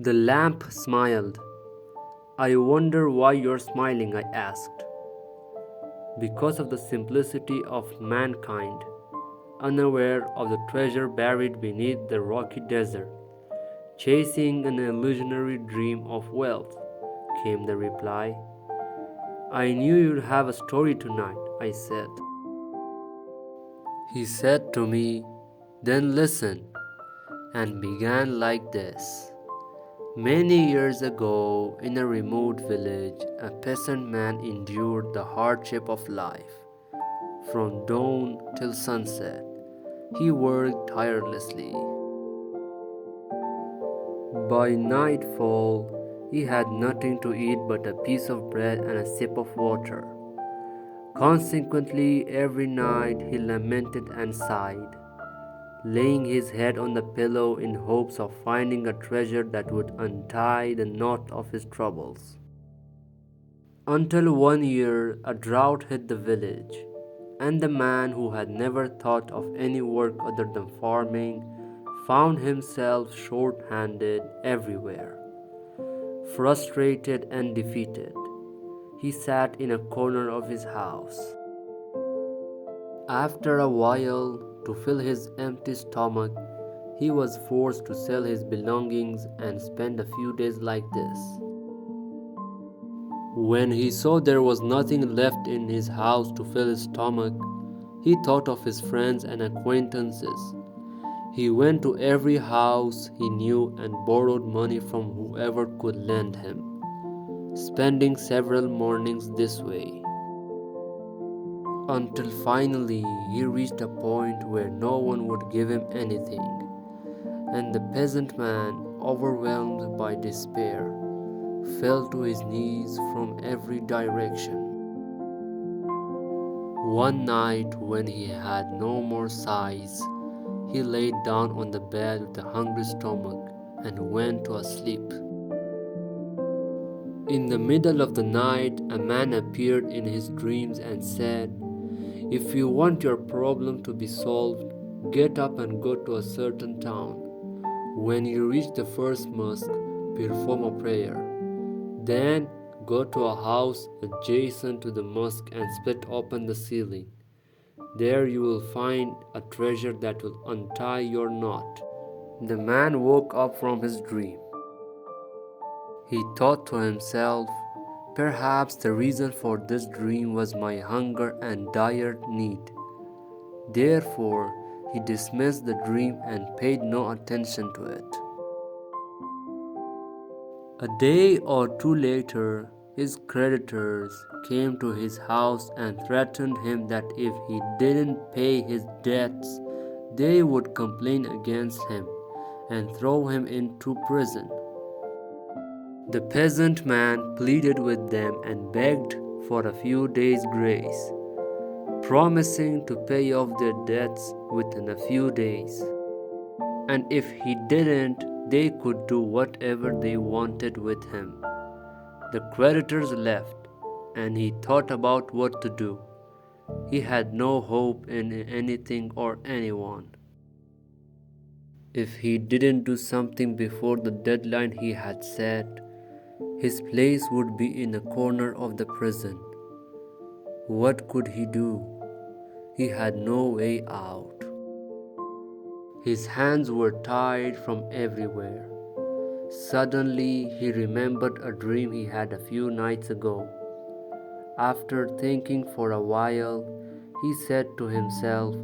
The lamp smiled. "I wonder why you're smiling," I asked. "Because of the simplicity of mankind, unaware of the treasure buried beneath the rocky desert, chasing an illusionary dream of wealth," came the reply. "I knew you'd have a story tonight," I said. He said to me, "Then listen," and began like this. Many years ago, in a remote village, a peasant man endured the hardship of life. From dawn till sunset, he worked tirelessly. By nightfall, he had nothing to eat but a piece of bread and a sip of water. Consequently, every night he lamented and sighed, laying his head on the pillow in hopes of finding a treasure that would untie the knot of his troubles. Until one year a drought hit the village, and the man, who had never thought of any work other than farming, found himself short-handed everywhere. Frustrated and defeated, he sat in a corner of his house. After a while, to fill his empty stomach, he was forced to sell his belongings and spend a few days like this. When he saw there was nothing left in his house to fill his stomach, he thought of his friends and acquaintances. He went to every house he knew and borrowed money from whoever could lend him, spending several mornings this way, until finally he reached a point where no one would give him anything, and the peasant man, overwhelmed by despair, fell to his knees from every direction. One night, when he had no more sighs, he laid down on the bed with a hungry stomach and went to sleep. In the middle of the night, a man appeared in his dreams and said, "If you want your problem to be solved, get up and go to a certain town. When you reach the first mosque, perform a prayer. Then go to a house adjacent to the mosque and split open the ceiling. There you will find a treasure that will untie your knot." The man woke up from his dream. He thought to himself, "Perhaps the reason for this dream was my hunger and dire need." Therefore, he dismissed the dream and paid no attention to it. A day or two later, his creditors came to his house and threatened him that if he didn't pay his debts, they would complain against him and throw him into prison. The peasant man pleaded with them and begged for a few days' grace, promising to pay off their debts within a few days. And if he didn't, they could do whatever they wanted with him. The creditors left, and he thought about what to do. He had no hope in anything or anyone. If he didn't do something before the deadline he had set, his place would be in a corner of the prison. What could he do? He had no way out. His hands were tied from everywhere. Suddenly, he remembered a dream he had a few nights ago. After thinking for a while, he said to himself,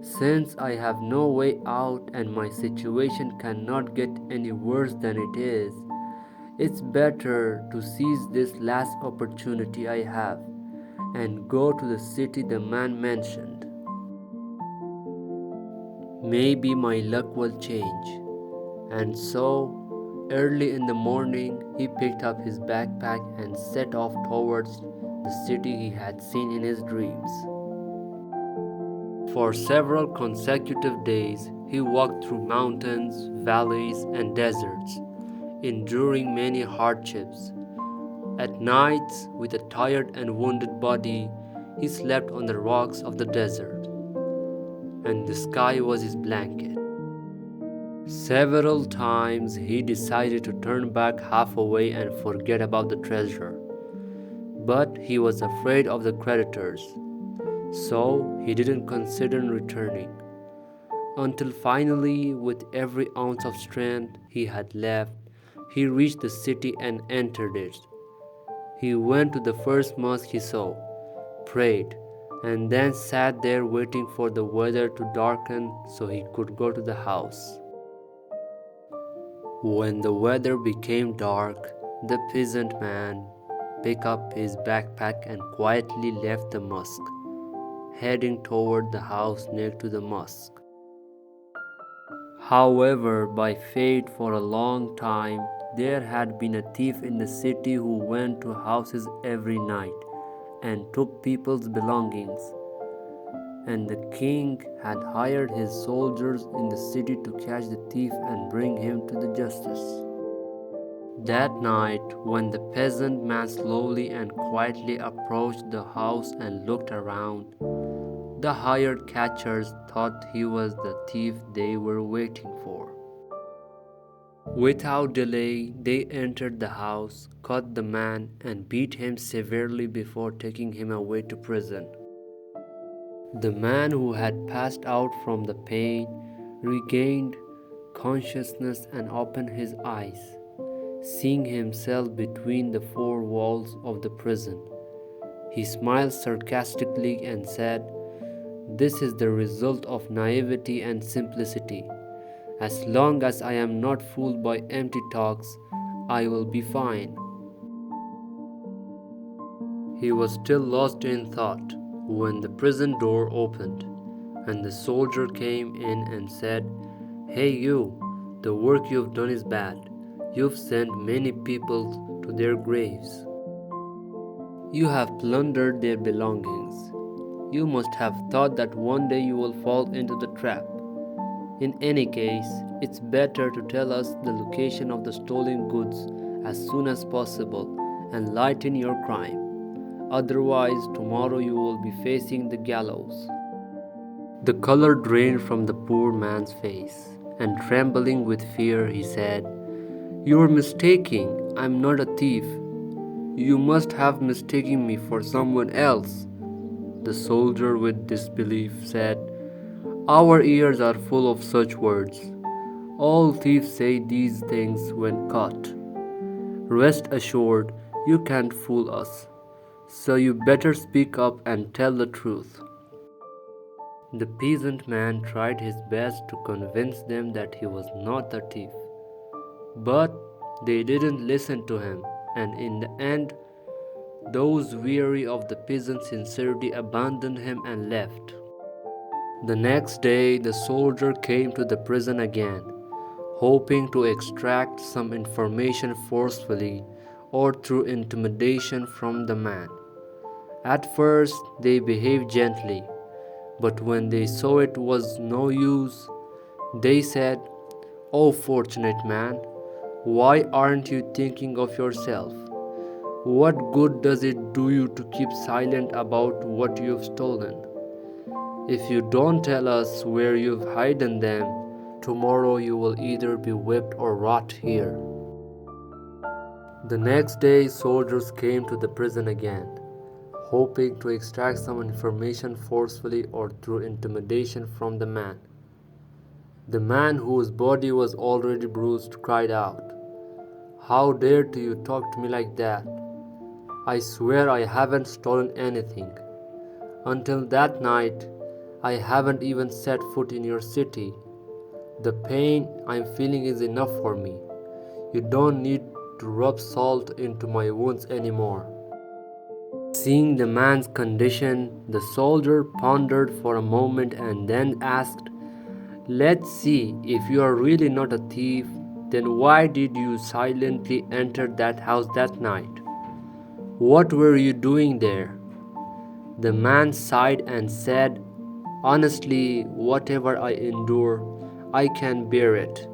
"Since I have no way out and my situation cannot get any worse than it is, it's better to seize this last opportunity I have and go to the city the man mentioned. Maybe my luck will change." And so, early in the morning, he picked up his backpack and set off towards the city he had seen in his dreams. For several consecutive days, he walked through mountains, valleys, and deserts, enduring many hardships. At nights, with a tired and wounded body, he slept on the rocks of the desert, and the sky was his blanket. Several times he decided to turn back halfway and forget about the treasure. But he was afraid of the creditors, so he didn't consider returning. Until finally, with every ounce of strength he had left, he reached the city and entered it. He went to the first mosque he saw, prayed, and then sat there waiting for the weather to darken so he could go to the house. When the weather became dark, the peasant man picked up his backpack and quietly left the mosque, heading toward the house next to the mosque. However, by fate, for a long time, there had been a thief in the city who went to houses every night and took people's belongings. And the king had hired his soldiers in the city to catch the thief and bring him to the justice. That night, when the peasant man slowly and quietly approached the house and looked around, the hired catchers thought he was the thief they were waiting for. Without delay, they entered the house, caught the man, and beat him severely before taking him away to prison. The man, who had passed out from the pain, regained consciousness and opened his eyes, seeing himself between the four walls of the prison. He smiled sarcastically and said, "This is the result of naivety and simplicity. As long as I am not fooled by empty talks, I will be fine." He was still lost in thought when the prison door opened, and the soldier came in and said, "Hey you, the work you've done is bad. You've sent many people to their graves. You have plundered their belongings. You must have thought that one day you will fall into the trap. In any case, it's better to tell us the location of the stolen goods as soon as possible and lighten your crime. Otherwise, tomorrow you will be facing the gallows." The color drained from the poor man's face, and trembling with fear, he said, "You are mistaken. I'm not a thief. You must have mistaken me for someone else." The soldier, with disbelief, said, "Our ears are full of such words. All thieves say these things when caught. Rest assured, you can't fool us. So you better speak up and tell the truth." The peasant man tried his best to convince them that he was not the thief. But they didn't listen to him, and in the end, those weary of the peasant's sincerity abandoned him and left. The next day, the soldier came to the prison again, hoping to extract some information forcefully or through intimidation from the man. At first, they behaved gently, but when they saw it was no use, they said, "Oh, fortunate man, why aren't you thinking of yourself? What good does it do you to keep silent about what you've stolen? If you don't tell us where you've hidden them, tomorrow you will either be whipped or rot here." The next day, soldiers came to the prison again, hoping to extract some information forcefully or through intimidation from the man. The man, whose body was already bruised, cried out, "How dare you talk to me like that? I swear I haven't stolen anything. Until that night, I haven't even set foot in your city. The pain I'm feeling is enough for me. You don't need to rub salt into my wounds anymore." Seeing the man's condition, the soldier pondered for a moment and then asked, "Let's see, if you are really not a thief, then why did you silently enter that house that night? What were you doing there?" The man sighed and said, "Honestly, whatever I endure, I can bear it.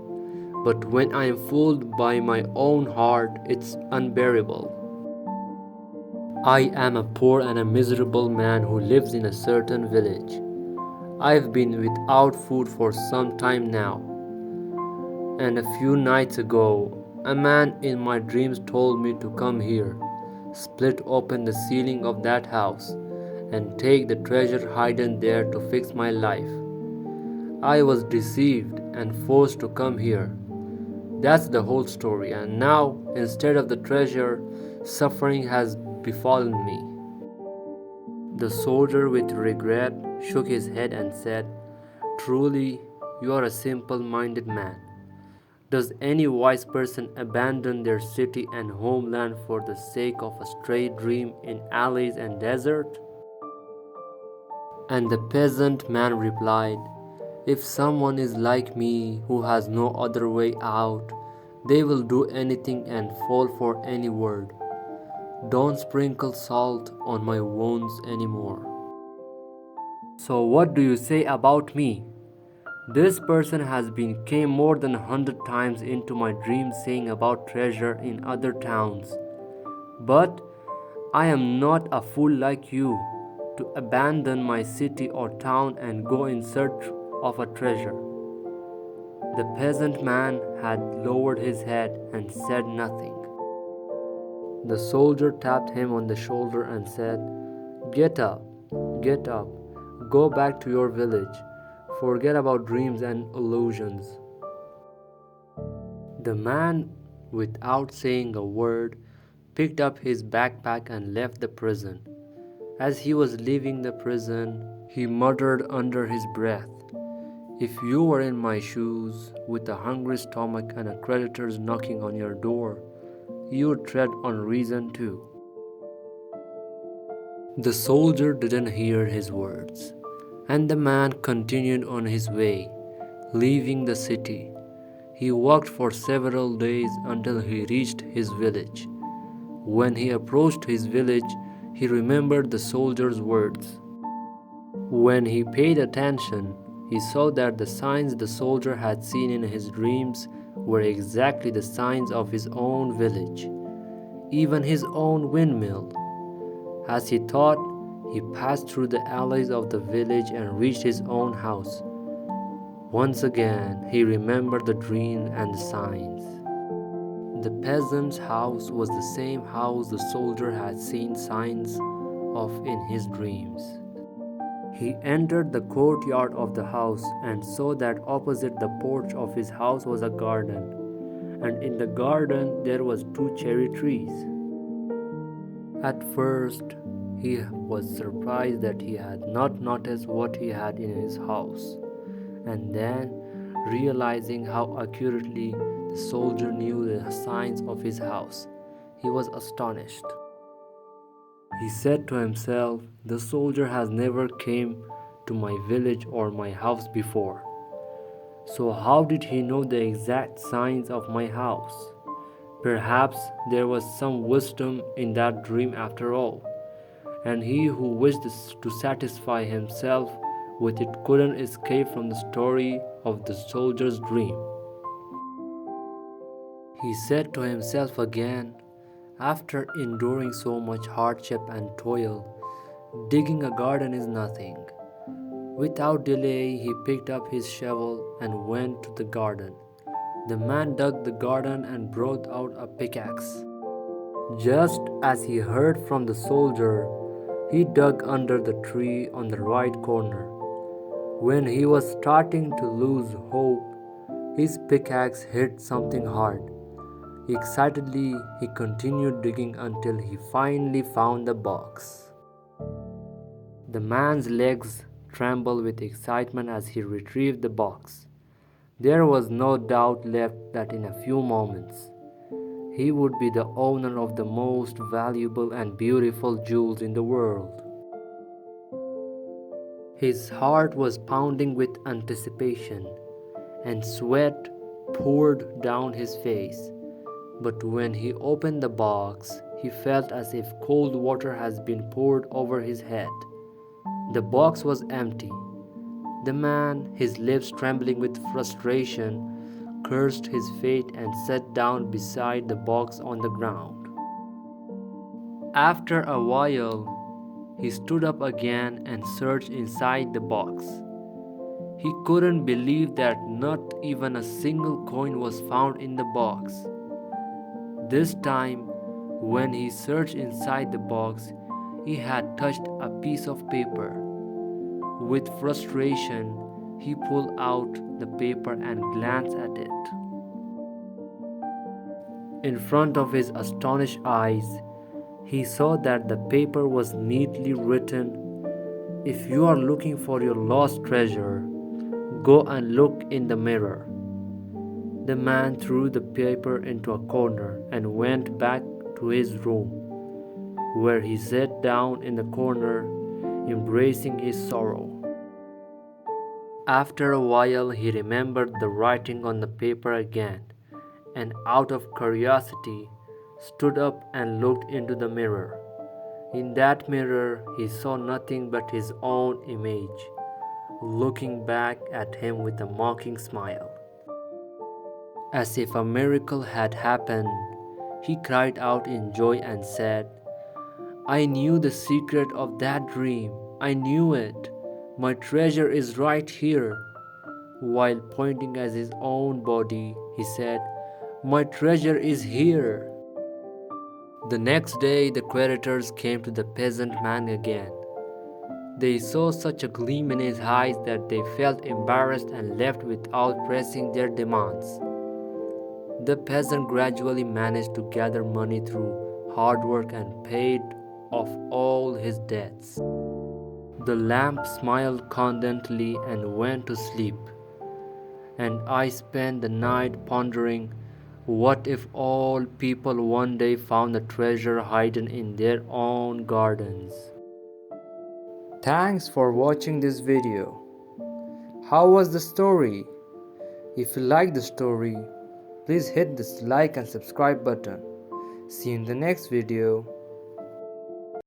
But when I am fooled by my own heart, it's unbearable. I am a poor and a miserable man who lives in a certain village. I've been without food for some time now. And a few nights ago, a man in my dreams told me to come here, split open the ceiling of that house, and take the treasure hidden there to fix my life. I was deceived and forced to come here. That's the whole story, and now, instead of the treasure, suffering has befallen me. The soldier, with regret, shook his head and said, "Truly, you are a simple minded man. Does any wise person abandon their city and homeland for the sake of a stray dream in alleys and desert?" And the peasant man replied, "If someone is like me who has no other way out, they will do anything and fall for any word. Don't sprinkle salt on my wounds anymore." So what do you say about me? This person has been came more than 100 times into my dreams saying about treasure in other towns. But I am not a fool like you to abandon my city or town and go in search of a treasure. The peasant man had lowered his head and said nothing. The soldier tapped him on the shoulder and said, get up, go back to your village. Forget about dreams and illusions." The man, without saying a word, picked up his backpack and left the prison. As he was leaving the prison, he muttered under his breath, "If you were in my shoes, with a hungry stomach and a creditors knocking on your door, you would tread on reason too." The soldier didn't hear his words, and the man continued on his way, leaving the city. He walked for several days until he reached his village. When he approached his village, he remembered the soldier's words. When he paid attention, he saw that the signs the soldier had seen in his dreams were exactly the signs of his own village, even his own windmill. As he thought, he passed through the alleys of the village and reached his own house. Once again, he remembered the dream and the signs. The peasant's house was the same house the soldier had seen signs of in his dreams. He entered the courtyard of the house and saw that opposite the porch of his house was a garden, and in the garden there was 2 cherry trees. At first, he was surprised that he had not noticed what he had in his house, and then, realizing how accurately the soldier knew the signs of his house, he was astonished. He said to himself, "The soldier has never came to my village or my house before. So how did he know the exact signs of my house? Perhaps there was some wisdom in that dream after all, and he who wished to satisfy himself with it couldn't escape from the story of the soldier's dream." He said to himself again, "After enduring so much hardship and toil, digging a garden is nothing." Without delay, he picked up his shovel and went to the garden. The man dug the garden and brought out a pickaxe. Just as he heard from the soldier, he dug under the tree on the right corner. When he was starting to lose hope, his pickaxe hit something hard. Excitedly, he continued digging until he finally found the box. The man's legs trembled with excitement as he retrieved the box. There was no doubt left that in a few moments, he would be the owner of the most valuable and beautiful jewels in the world. His heart was pounding with anticipation, and sweat poured down his face. But when he opened the box, he felt as if cold water has been poured over his head. The box was empty. The man, his lips trembling with frustration, cursed his fate and sat down beside the box on the ground. After a while, he stood up again and searched inside the box. He couldn't believe that not even a single coin was found in the box. This time, when he searched inside the box, he had touched a piece of paper. With frustration, he pulled out the paper and glanced at it. In front of his astonished eyes, he saw that the paper was neatly written, "If you are looking for your lost treasure, go and look in the mirror." The man threw the paper into a corner and went back to his room, where he sat down in the corner, embracing his sorrow. After a while, he remembered the writing on the paper again, and out of curiosity, stood up and looked into the mirror. In that mirror, he saw nothing but his own image, looking back at him with a mocking smile. As if a miracle had happened, he cried out in joy and said, "I knew the secret of that dream. I knew it. My treasure is right here." While pointing at his own body, he said, "My treasure is here." The next day, the creditors came to the peasant man again. They saw such a gleam in his eyes that they felt embarrassed and left without pressing their demands. The peasant gradually managed to gather money through hard work and paid off all his debts. The lamp smiled contentedly and went to sleep, and I spent the night pondering, what if all people one day found a treasure hidden in their own gardens? Thanks for watching this video. How was the story? If you like the story, please hit this like and subscribe button. See you in the next video.